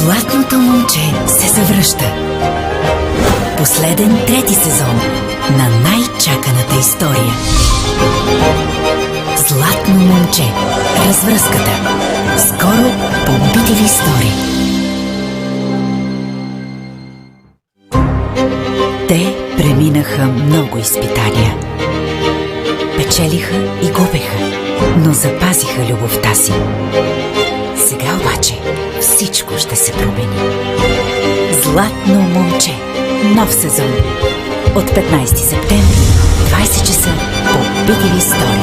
Златното момче се завръща. Последен трети сезон на най-чаканата история. Златно момче. Развръзката. Скоро по BTV Story. Те преминаха много изпитания. Печелиха и губеха, но запазиха любовта си. Сега обаче всичко ще се промени. Златно момче. Нов сезон. От 15 септември, 20 часа по BTV Story.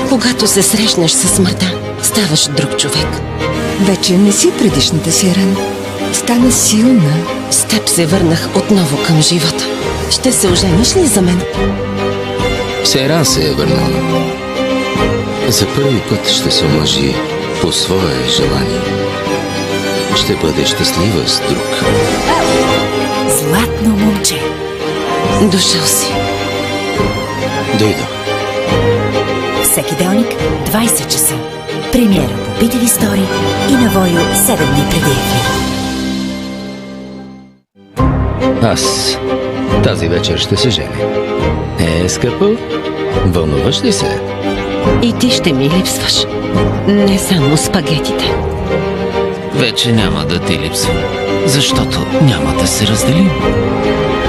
Когато се срещнеш със смъртта, ставаш друг човек. Вече не си предишната си Рен. Стана силна. С теб се върнах отново към живота. Ще се ожениш ли за мен? Сейран се е върнала. За първи път ще се омъжи по свое желание. Ще бъде щастлива с друг. Златно момче. Дошъл си. Дойдох. Всеки делник, 20 часа. Премиера по BTV Story и на Войо 7 дни преди ефир. Аз тази вечер ще се женя. Скъпо, вълнуваш ли се? И ти ще ми липсваш. Не само спагетите. Вече няма да ти липсвам, защото няма да се разделим.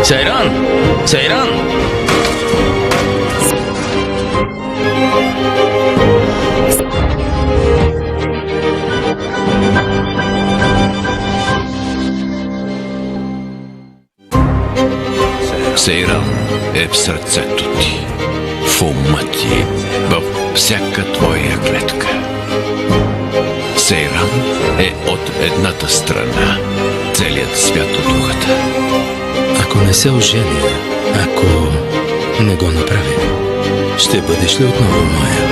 Сейран! Сейран! Сейран е в сърцето ти, в ума ти, във всяка твоя клетка. Сейран е от едната страна, целият свят от другата. Ако не се оженя, ако не го направя, ще бъдеш ли отново моя?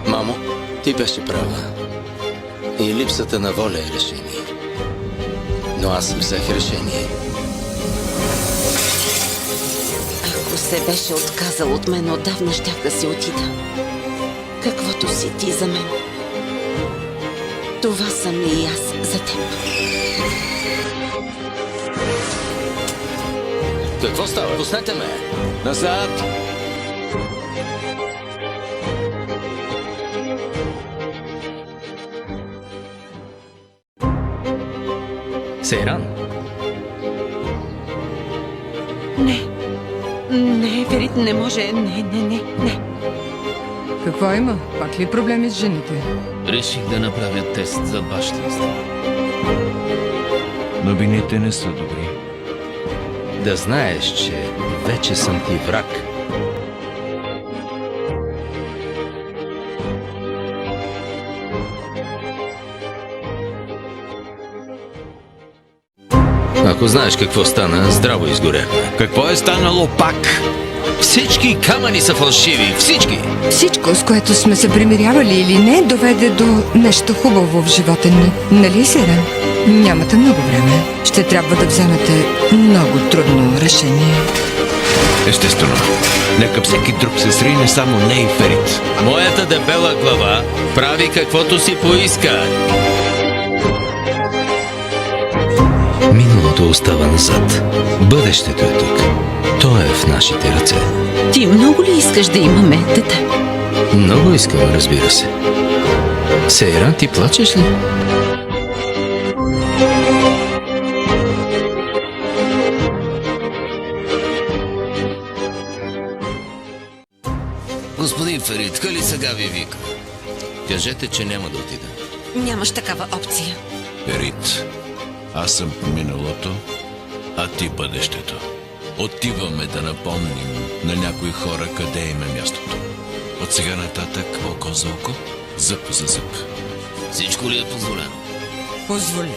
Мамо, ти беше права. И липсата на воля е решение. Но аз взех решение. Ако се беше отказал от мен, отдавна щях да си отида. Каквото си ти за мен, това съм и аз за теб. Какво става? Пуснете ме! Назад! Сейран? Не, Ферит, не може. Не. Какво има? Пак ли проблеми с жените? Реших да направя тест за бащинство. Новините не са добри. Да знаеш, че вече съм ти враг. Ако знаеш какво стана, здраво изгоряхме. Какво е станало пак? Всички камъни са фалшиви, всички! Всичко, с което сме се примирявали или не, доведе до нещо хубаво в живота ни. Нали, Сейран? Нямате много време. Ще трябва да вземете много трудно решение. Естествено. Нека всеки друг се срине, само не и Ферит. Моята дебела глава прави каквото си поиска. Миналото остава назад. Бъдещето е тук. То е в нашите ръце. Ти много ли искаш да имаме дете? Много искам, разбира се. Сейран, ти плачеш ли? Господин Ферит, Хали сега ви вика. Кажете, че няма да отида. Нямаш такава опция. Ферит, аз съм миналото, а ти бъдещето. Отиваме да напомним на някои хора къде им е мястото. От сега нататък око за око, зъб за зъб. Всичко ли е позволено? Позволено,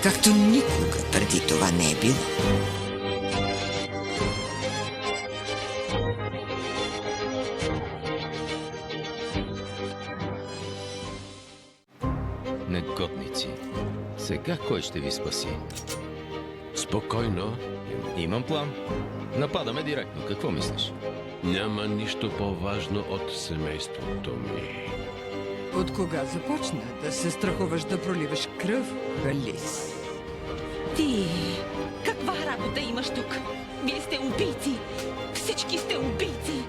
както никога преди това не е било. негодници. Сега кой ще ви спаси? Спокойно. Имам план. Нападаме директно. Какво мислиш? Няма нищо по-важно от семейството ми. От кога започна да се страхуваш да проливаш кръв, Алис? Ти, каква работа имаш тук? Вие сте убийци! Всички сте убийци!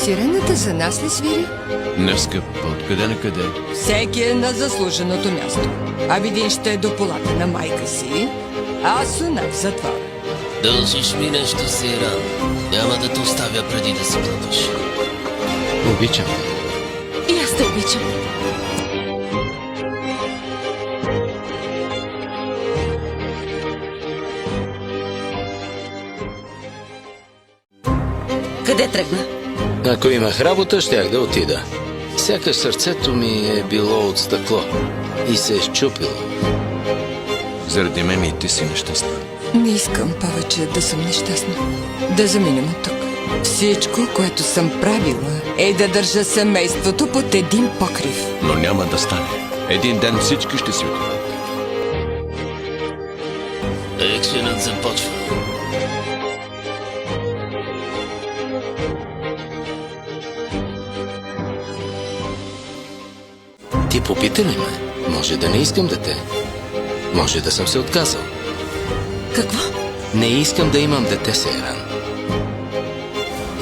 Сирената за нас ли свири? Днеска откъде на къде? Всеки е на заслуженото място. А видин ще е до полата на майка си, а Суна в затвора. Дължиш ми нещо, Сейран. Няма да те оставя преди да си платиш. Обичам. И аз те обичам. Къде тръгна? Ако имах работа, щях да отида. Сякаш сърцето ми е било от стъкло и се е счупило. Заради мен и ти си нещастна. Не искам повече да съм нещастна. Да заминем от тук. Всичко, което съм правила, е да държа семейството под един покрив. Но няма да стане. Един ден всички ще си отидат. Екшенът започва. Ти попита ли ме? Може да не искам дете. Може да съм се отказал. Какво? Не искам да имам дете, Сейран.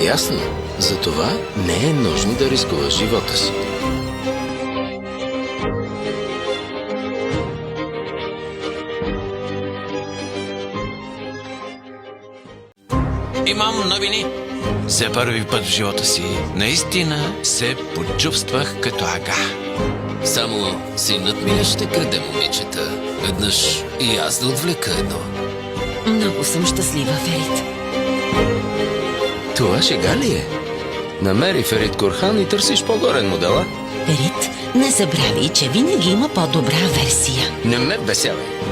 Ясно. Затова не е нужно да рискуваш живота си. Имам новини. За първи път в живота си наистина се почувствах като ага. Само синът ми ли ще краде момичета? Веднъж и аз да отвлека едно. Много съм щастлива, Ферит. Това шега ли е? Намери Ферит Корхан и търсиш по-горен модела? Ферит, не забравяй, че винаги има по-добра версия. Не ме бесявай.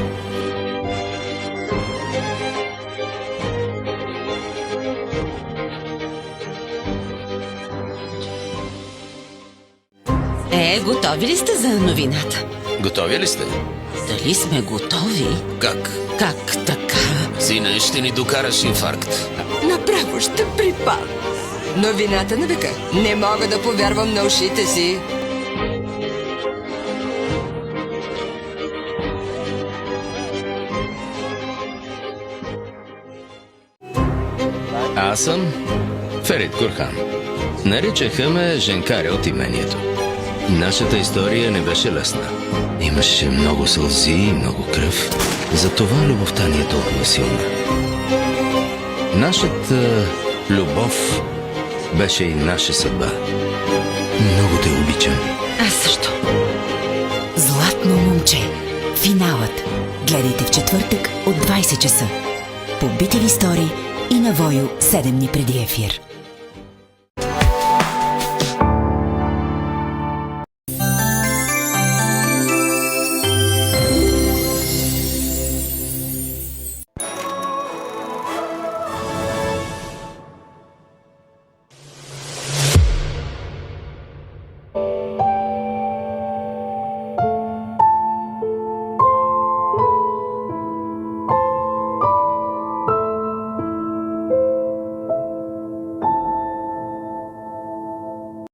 Готови ли сте за новината? Готови ли сте? Дали сме готови? Как? Как така? Сине, ще ни докараш инфаркт. Направо ще припадна. Новината на века. Не мога да повярвам на ушите си. Аз съм Ферит Корхан. Наричаха ме Женкаря от имението. Нашата история не беше лесна. Имаше много сълзи и много кръв. Затова любовта ни е толкова силна. Нашата любов беше и наша съдба. Много те обичам. Аз също. Златно момче. Финалът. Гледайте в четвъртък от 20 часа. По BTV Story и на Войо 7 дни преди ефир.